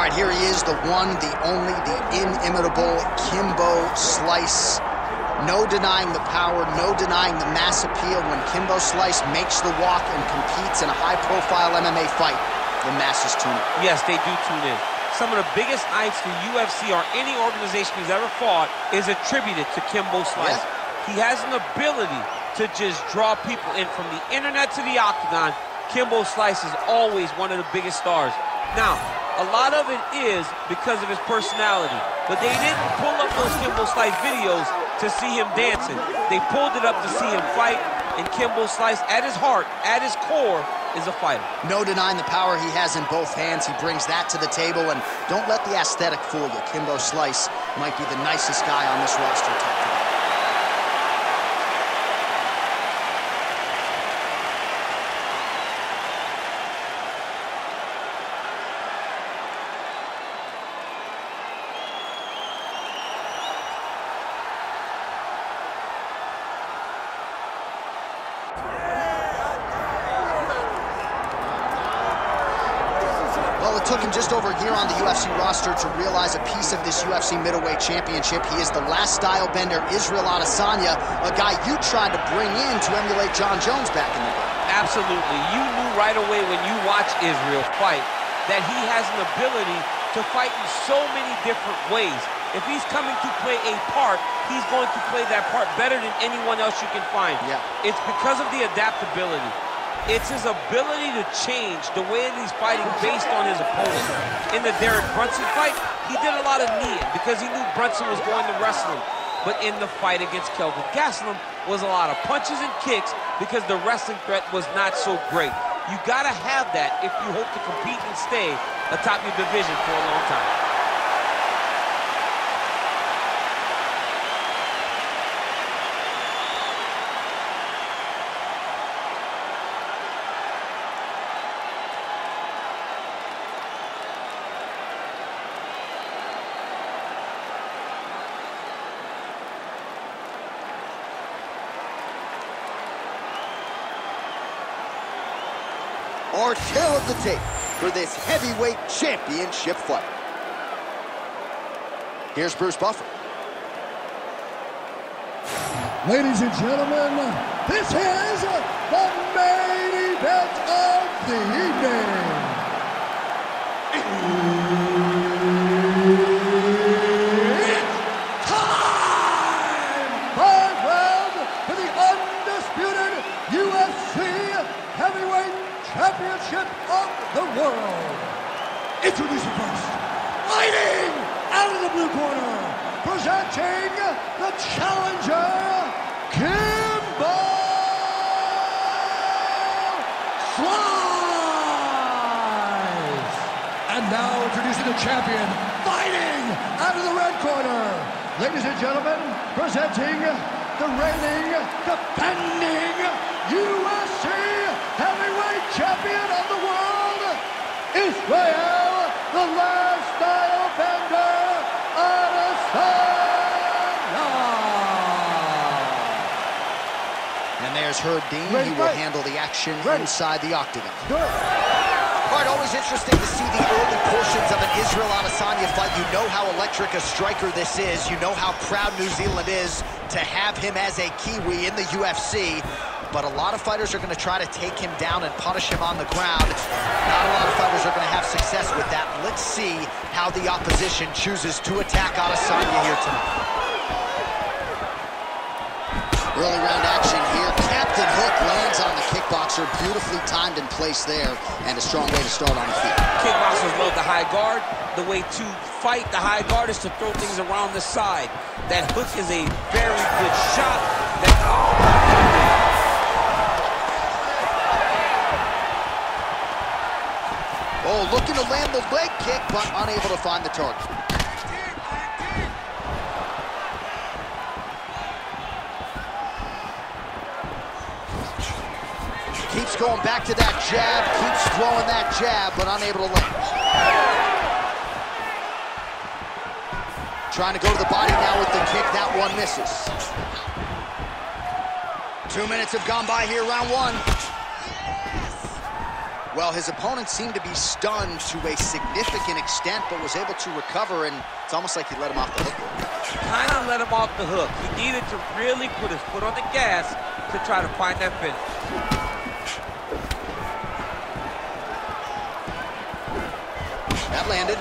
All right, here he is, the one, the only, the inimitable Kimbo Slice. No denying the power, no denying the mass appeal. When Kimbo Slice makes the walk and competes in a high-profile MMA fight, the masses tune in. Yes, they do tune in. Some of the biggest nights for UFC or any organization he's ever fought is attributed to Kimbo Slice. Yeah. He has an ability to just draw people in from the internet to the octagon. Kimbo Slice is always one of the biggest stars. Now, a lot of it is because of his personality, but they didn't pull up those Kimbo Slice videos to see him dancing. They pulled it up to see him fight, and Kimbo Slice, at his heart, at his core, is a fighter. No denying the power he has in both hands. He brings that to the table, and don't let the aesthetic fool you. Kimbo Slice might be the nicest guy on this roster today. It took him just over a year on the UFC roster to realize a piece of this UFC middleweight championship. He is the last style bender, Israel Adesanya, a guy you tried to bring in to emulate John Jones back in the day. Absolutely. You knew right away when you watched Israel fight that he has an ability to fight in so many different ways. If he's coming to play a part, he's going to play that part better than anyone else you can find. Yeah. It's because of the adaptability. It's his ability to change the way that he's fighting based on his opponent. In the Derek Brunson fight, he did a lot of kneeing because he knew Brunson was going to wrestle him. But in the fight against Kelvin Gastelum was a lot of punches and kicks because the wrestling threat was not so great. You gotta have that if you hope to compete and stay atop your division for a long time. Our tale of the tape for this heavyweight championship fight. Here's Bruce Buffer. Ladies and gentlemen, this is the main event of the evening. It's time! 5 rounds for the undisputed UFC heavyweight championship of the world. Introducing first, fighting out of the blue corner, presenting the challenger, Kimbo Slice. And now introducing the champion, fighting out of the red corner. Ladies and gentlemen, presenting the reigning, defending UFC heavyweight champion of the world, Israel, the last style bender, Adesanya. And there's Herb Dean. He will handle the action inside the octagon. All right, always interesting to see the early portions of an Israel Adesanya fight. You know how electric a striker this is. You know how proud New Zealand is to have him as a Kiwi in the UFC. But a lot of fighters are going to try to take him down and punish him on the ground. Not a lot of fighters are going to have success with that. Let's see how the opposition chooses to attack Adesanya here tonight. Early round action here. Captain Hook lands on the kickboxer. Beautifully timed in place there, and a strong way to start on the feet. Kickboxers love the high guard. The way to fight the high guard is to throw things around the side. That hook is a very good shot. Oh, looking to land the leg kick, but unable to find the target. Keeps going back to that jab, keeps throwing that jab, but unable to land. Trying to go to the body now with the kick, that one misses. 2 minutes have gone by here, round one. Well, his opponent seemed to be stunned to a significant extent, but was able to recover, and it's almost like he let him off the hook. Kind of let him off the hook. He needed to really put his foot on the gas to try to find that finish. That landed.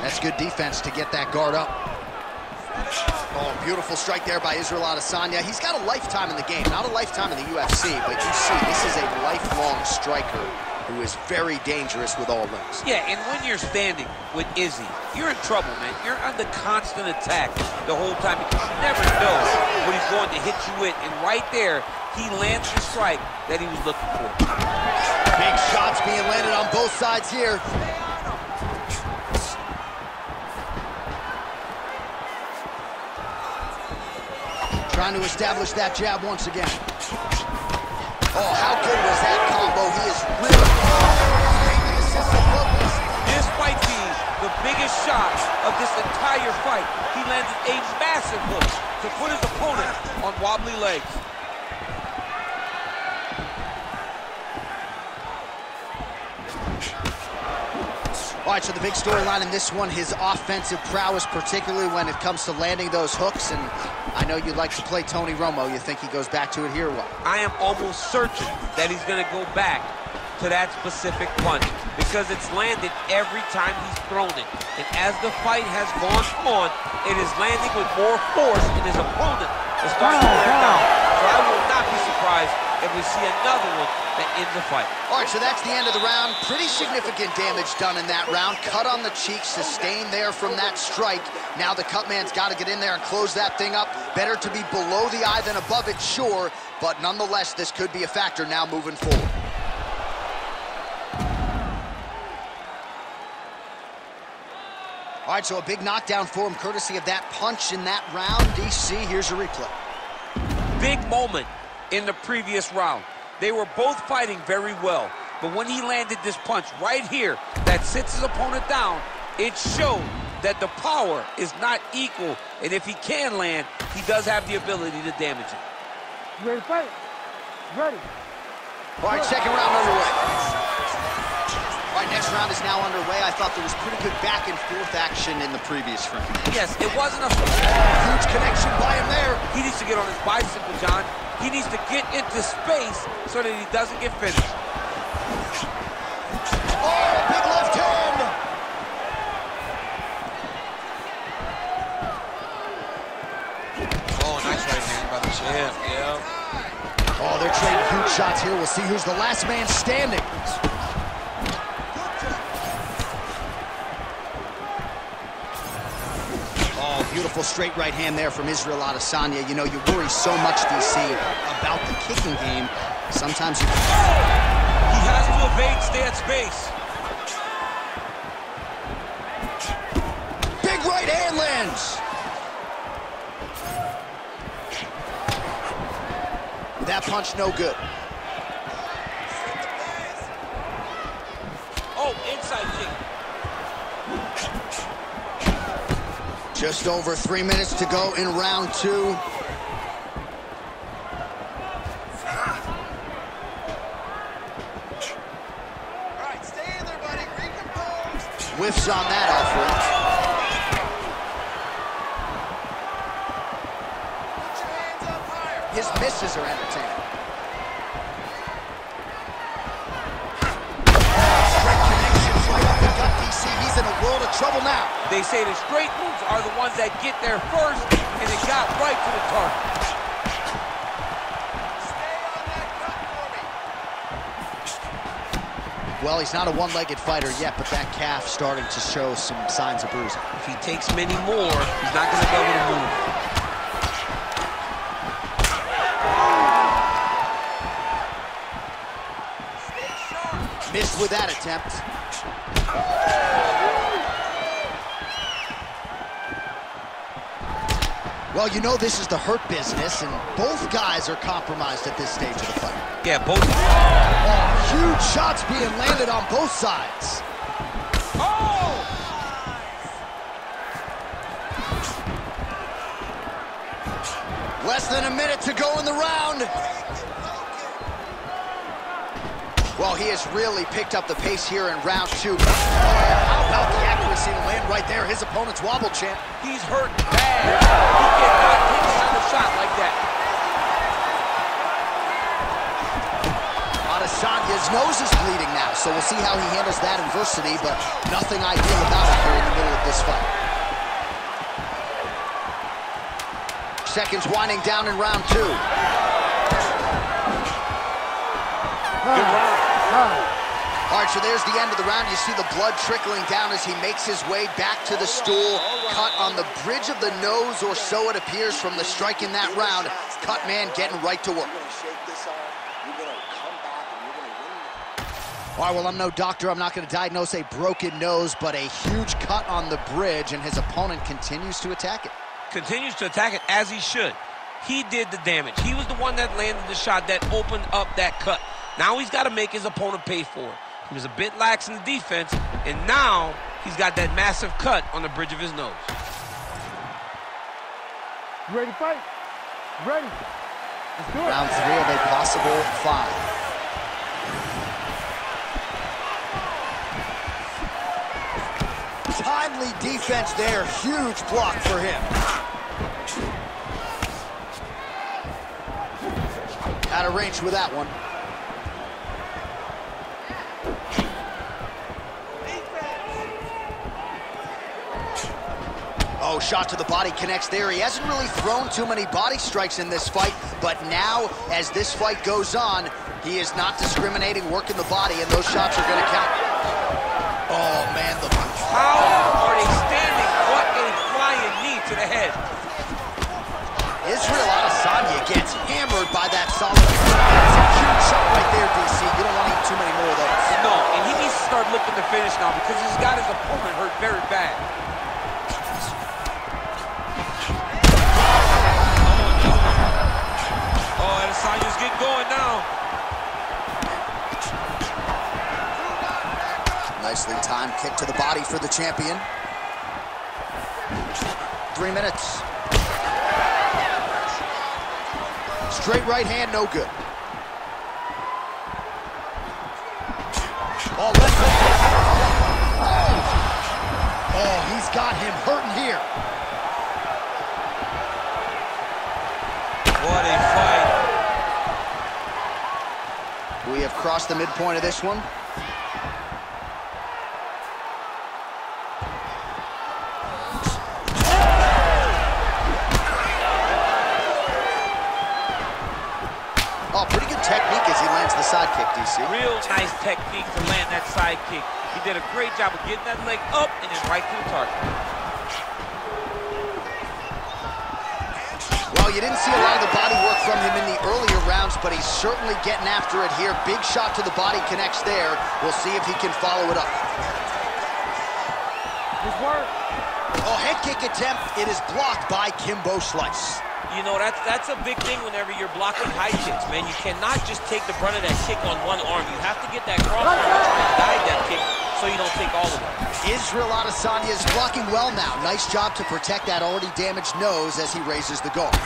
That's good defense to get that guard up. Oh, beautiful strike there by Israel Adesanya. He's got a lifetime in the game, not a lifetime in the UFC, but you see, this is a lifelong striker who is very dangerous with all limbs. Yeah, and when you're standing with Izzy, you're in trouble, man. You're under constant attack the whole time because you never know what he's going to hit you with. And right there, he lands the strike that he was looking for. Big shots being landed on both sides here. Trying to establish that jab once again. Oh, how good was that combo? He is really... This might be the biggest shot of this entire fight. He landed a massive hook to put his opponent on wobbly legs. All right, so the big storyline in this one, his offensive prowess, particularly when it comes to landing those hooks. And I know you'd like to play Tony Romo. You think he goes back to it here or what? I am almost certain that he's going to go back to that specific punch because it's landed every time he's thrown it. And as the fight has gone on, it is landing with more force, and his opponent is starting to wear down. So I will not be surprised if we see another one that ends the fight. All right, so that's the end of the round. Pretty significant damage done in that round. Cut on the cheek, sustained there from that strike. Now the cut man's got to get in there and close that thing up. Better to be below the eye than above it, sure. But nonetheless, this could be a factor now moving forward. All right, so a big knockdown for him, courtesy of that punch in that round. DC, here's your replay. Big moment in the previous round. They were both fighting very well, but when he landed this punch right here that sits his opponent down, it showed that the power is not equal, and if he can land, he does have the ability to damage it. You ready to fight? Ready. All right, second round underway. All right, next round is now underway. I thought there was pretty good back and forth action in the previous round. Yes, it wasn't a huge connection by him there. He needs to get on his bicycle, John. He needs to get into space so that he doesn't get finished. Oh, big left hand. Oh, nice right hand by the champ, yeah. Oh, they're trading huge shots here. We'll see who's the last man standing. Beautiful straight right hand there from Israel Adesanya. You know, you worry so much, DC, about the kicking game. Sometimes you... He has to evade, stay at space. Big right hand lands. That punch no good. Oh, inside kick. Just over 3 minutes to go in round two. All right, stay in there, buddy. Recompose. Whiffs on that offering. Put your hands up higher. His misses are entertaining. Straight connections right up the gut, DC. He's in a world of trouble now. They say the straight moves are the ones that get there first, and it got right to the target. Stay on that gut for me. Well, he's not a one-legged fighter yet, but that calf starting to show some signs of bruising. If he takes many more, he's not going to be able to move. Stay sharp. Missed with that attempt. Well, you know this is the hurt business, and both guys are compromised at this stage of the fight. Yeah, both. Oh, huge shots being landed on both sides. Oh! Less than a minute to go in the round. Well, he has really picked up the pace here in round 2. How about the accuracy to land right there? His opponent's wobble, champ. He's hurt bad. He cannot take another shot like that. Adesanya's nose is bleeding now, so we'll see how he handles that adversity, but nothing ideal about it here in the middle of this fight. Seconds winding down in round 2. Good round. All right, so there's the end of the round. You see the blood trickling down as he makes his way back to the stool. Cut on the bridge of the nose, or so it appears from the strike in that round. Cut man getting right to work. All right, well, I'm no doctor. I'm not going to diagnose a broken nose, but a huge cut on the bridge, and his opponent continues to attack it. Continues to attack it as he should. He did the damage. He was the one that landed the shot that opened up that cut. Now he's got to make his opponent pay for it. He was a bit lax in the defense, and now he's got that massive cut on the bridge of his nose. You ready to fight? Ready. Let's do it. Round 3 of a possible 5. Timely defense there. Huge block for him. Out of range with that one. Oh, shot to the body connects there. He hasn't really thrown too many body strikes in this fight, but now, as this fight goes on, he is not discriminating, working the body, and those shots are going to count. Oh, man, the... How are they standing? What a flying knee to the head. Israel Adesanya gets hammered by that solid... That's a huge shot right there, DC. You don't want to eat too many more of those. No, and he needs to start looking to finish now because he's got his opponent hurt very bad. Adesanya's getting going now. Nicely timed kick to the body for the champion. 3 minutes. Straight right hand, no good. Oh, left hook. Oh, he's got him hurting here. What a fight. We have crossed the midpoint of this one. Oh, pretty good technique as he lands the side kick, DC. Real nice technique to land that side kick. He did a great job of getting that leg up and then right to the target. Well, you didn't see a lot of the body work from him in the earlier rounds, but he's certainly getting after it here. Big shot to the body connects there. We'll see if he can follow it up. Good work. Oh, head kick attempt. It is blocked by Kimbo Slice. You know, that's a big thing whenever you're blocking high kicks, man. You cannot just take the brunt of that kick on one arm. You have to get that cross arm and guide that kick so you don't take all of it. Israel Adesanya is blocking well now. Nice job to protect that already damaged nose as he raises the guard.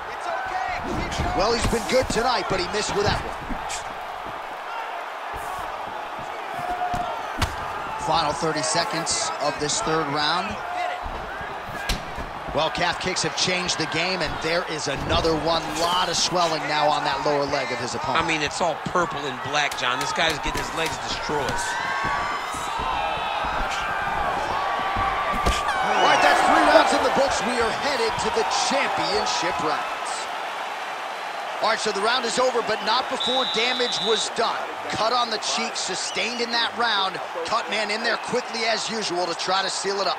It's okay. Keep going. Well, he's been good tonight, but he missed with that one. Final 30 seconds of this 3rd round. Well, calf kicks have changed the game, and there is another one. Lot of swelling now on that lower leg of his opponent. I mean, it's all purple and black, John. This guy's getting his legs destroyed. All right, that's 3 rounds in the books. We are headed to the championship rounds. All right, so the round is over, but not before damage was done. Cut on the cheek, sustained in that round. Cut man in there quickly as usual to try to seal it up.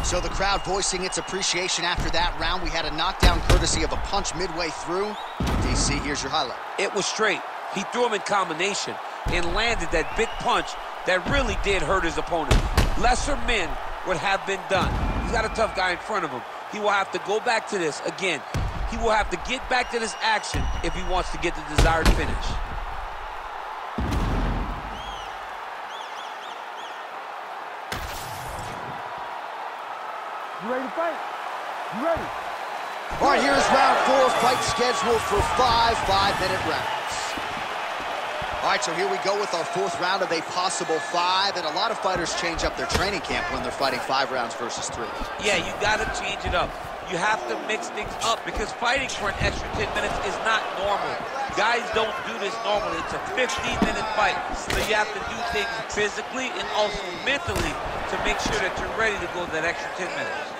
So the crowd voicing its appreciation after that round. We had a knockdown courtesy of a punch midway through. DC, here's your highlight. It was straight. He threw him in combination and landed that big punch that really did hurt his opponent. Lesser men would have been done. He's got a tough guy in front of him. He will have to go back to this again. He will have to get back to this action if he wants to get the desired finish. You ready to fight? You ready? All right, here's round 4, fight scheduled for 5 5-minute rounds. All right, so here we go with our 4th round of a possible 5, and a lot of fighters change up their training camp when they're fighting 5 rounds versus 3. Yeah, you gotta change it up. You have to mix things up because fighting for an extra 10 minutes is not normal. Guys don't do this normally. It's a 15-minute fight, so you have to do things physically and also mentally to make sure that you're ready to go that extra 10 minutes.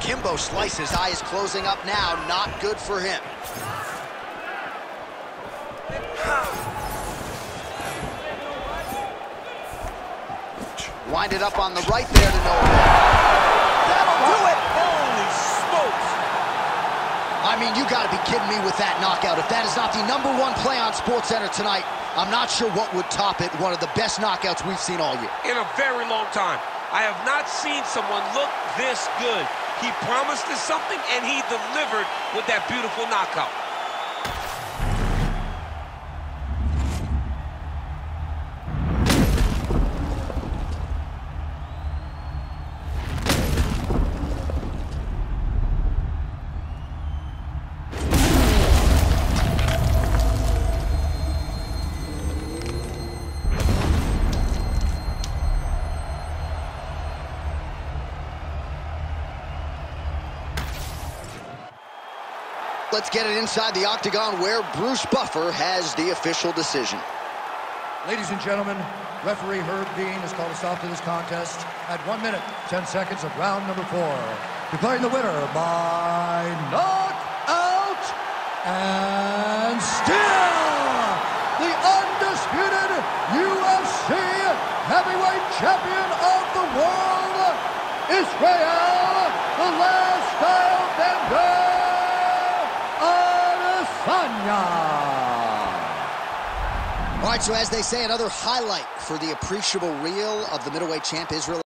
Kimbo slices, eye is closing up now, not good for him. Wind it up on the right there to nowhere. That'll do it! Holy smokes! I mean, you gotta be kidding me with that knockout. If that is not the #1 play on SportsCenter tonight, I'm not sure what would top it. One of the best knockouts we've seen all year. In a very long time. I have not seen someone look this good. He promised us something, and he delivered with that beautiful knockout. Let's get it inside the octagon where Bruce Buffer has the official decision. Ladies and gentlemen, referee Herb Dean has called a stop to this contest at 1 minute, 10 seconds of round number 4. Declaring the winner by knockout and still the undisputed UFC heavyweight champion of the world, Israel, the last style bender. All right, so as they say, another highlight for the appreciable reel of the middleweight champ, Israel.